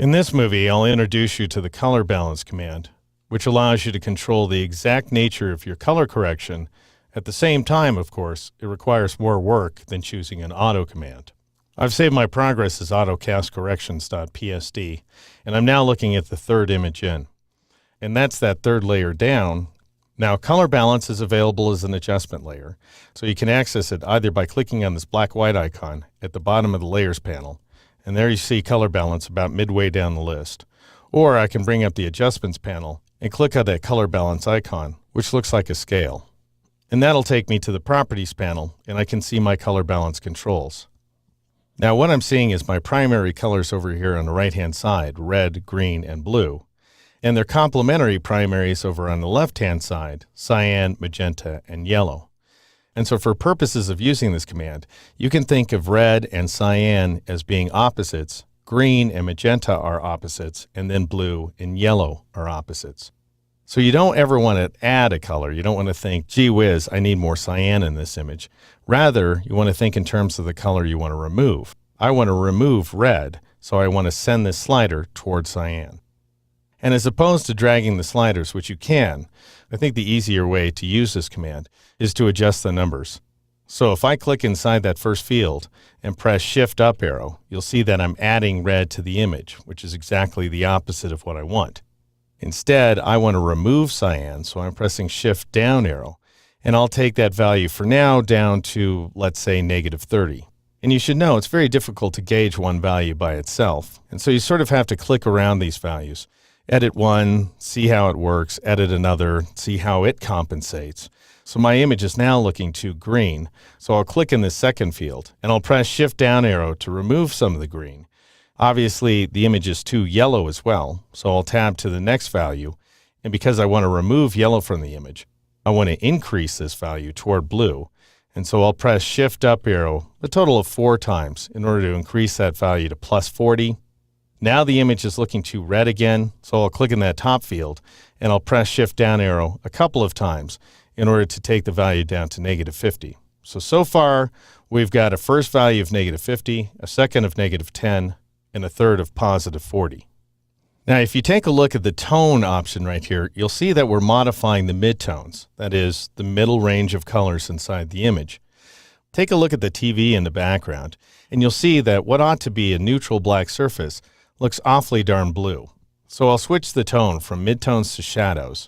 In this movie, I'll introduce you to the color balance command, which allows you to control the exact nature of your color correction. At the same time, of course, it requires more work than choosing an auto command. I've saved my progress as autocastcorrections.psd, and I'm now looking at the third image in. And that's that third layer down. Now, color balance is available as an adjustment layer, so you can access it either by clicking on this black-white icon at the bottom of the Layers panel, and there you see color balance about midway down the list. Or I can bring up the Adjustments panel and click on that color balance icon, which looks like a scale. And that'll take me to the Properties panel, and I can see my color balance controls. Now what I'm seeing is my primary colors over here on the right-hand side, red, green, and blue. And their complementary primaries over on the left-hand side, cyan, magenta, and yellow. And so for purposes of using this command, you can think of red and cyan as being opposites, green and magenta are opposites, and then blue and yellow are opposites. So you don't ever want to add a color. You don't want to think, gee whiz, I need more cyan in this image. Rather, you want to think in terms of the color you want to remove. I want to remove red, so I want to send this slider toward cyan. And as opposed to dragging the sliders, which you can, I think the easier way to use this command is to adjust the numbers. So if I click inside that first field and press Shift up arrow, you'll see that I'm adding red to the image, which is exactly the opposite of what I want. Instead, I want to remove cyan, so I'm pressing Shift down arrow, and I'll take that value for now down to, let's say, -30. And you should know it's very difficult to gauge one value by itself, and so you sort of have to click around these values. Edit one, see how it works, edit another, see how it compensates. So my image is now looking too green, so I'll click in this second field, and I'll press Shift down arrow to remove some of the green. Obviously, the image is too yellow as well, so I'll tab to the next value, and because I want to remove yellow from the image, I want to increase this value toward blue, and so I'll press Shift up arrow a total of 4 times in order to increase that value to +40. Now the image is looking too red again, so I'll click in that top field, and I'll press Shift down arrow a couple of times in order to take the value down to -50. So far, we've got a first value of -50, a second of -10, and a third of +40. Now, if you take a look at the tone option right here, you'll see that we're modifying the midtones, that is, the middle range of colors inside the image. Take a look at the TV in the background, and you'll see that what ought to be a neutral black surface looks awfully darn blue. So I'll switch the tone from midtones to shadows.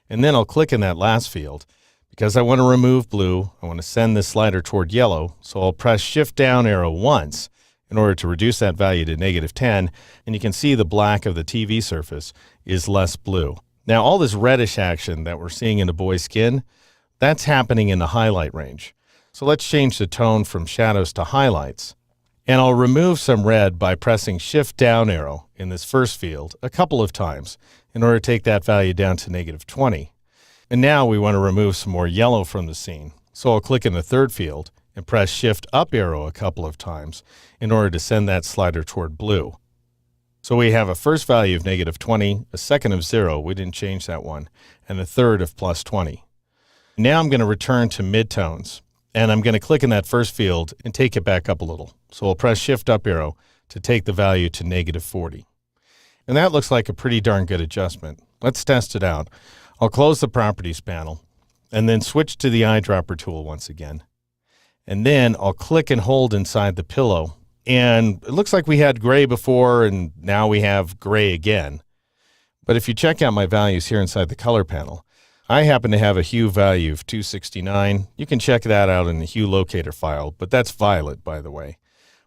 And then I'll click in that last field. Because I want to remove blue, I want to send this slider toward yellow, so I'll press Shift down arrow once in order to reduce that value to -10, and you can see the black of the TV surface is less blue. Now all this reddish action that we're seeing in the boy's skin, that's happening in the highlight range. So let's change the tone from shadows to highlights. And I'll remove some red by pressing Shift down arrow in this first field a couple of times in order to take that value down to -20. And now we want to remove some more yellow from the scene. So I'll click in the third field and press Shift up arrow a couple of times in order to send that slider toward blue. So we have a first value of -20, a second of 0, we didn't change that one, and a third of +20. Now I'm going to return to midtones. And I'm going to click in that first field and take it back up a little. So I'll press Shift up arrow to take the value to -40. And that looks like a pretty darn good adjustment. Let's test it out. I'll close the Properties panel and then switch to the eyedropper tool once again. And then I'll click and hold inside the pillow. And it looks like we had gray before and now we have gray again. But if you check out my values here inside the color panel, I happen to have a hue value of 269. You can check that out in the hue locator file, but that's violet, by the way.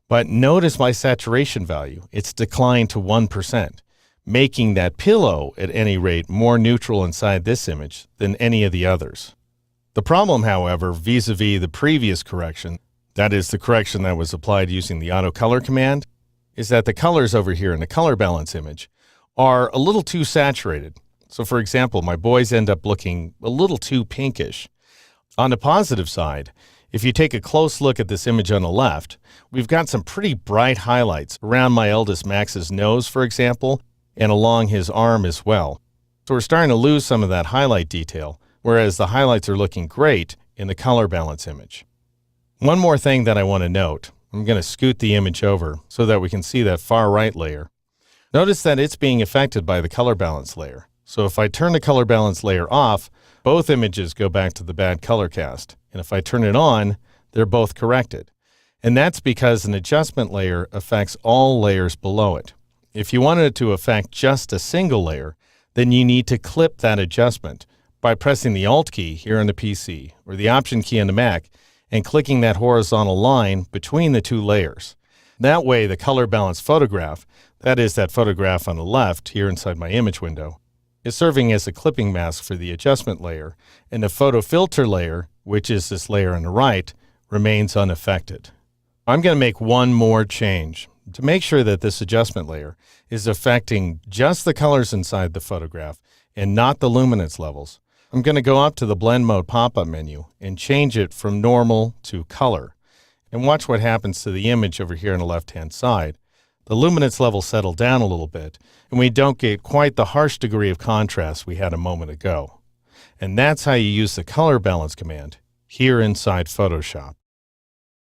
But notice my saturation value. It's declined to 1%, making that pillow, at any rate, more neutral inside this image than any of the others. The problem, however, vis-a-vis the previous correction, that is the correction that was applied using the auto color command, is that the colors over here in the color balance image are a little too saturated. So for example, my boys end up looking a little too pinkish. On the positive side, if you take a close look at this image on the left, we've got some pretty bright highlights around my eldest Max's nose, for example, and along his arm as well. So we're starting to lose some of that highlight detail, whereas the highlights are looking great in the color balance image. One more thing that I want to note, I'm going to scoot the image over so that we can see that far right layer. Notice that it's being affected by the color balance layer. So if I turn the color balance layer off, both images go back to the bad color cast. And if I turn it on, they're both corrected. And that's because an adjustment layer affects all layers below it. If you wanted it to affect just a single layer, then you need to clip that adjustment by pressing the Alt key here on the PC or the Option key on the Mac and clicking that horizontal line between the two layers. That way, the color balance photograph, that is that photograph on the left here inside my image window, is serving as a clipping mask for the adjustment layer, and the photo filter layer, which is this layer on the right, remains unaffected. I'm going to make one more change to make sure that this adjustment layer is affecting just the colors inside the photograph and not the luminance levels. I'm going to go up to the blend mode pop-up menu and change it from normal to color. And watch what happens to the image over here on the left-hand side. The luminance levels settle down a little bit, and we don't get quite the harsh degree of contrast we had a moment ago. And that's how you use the color balance command here inside Photoshop.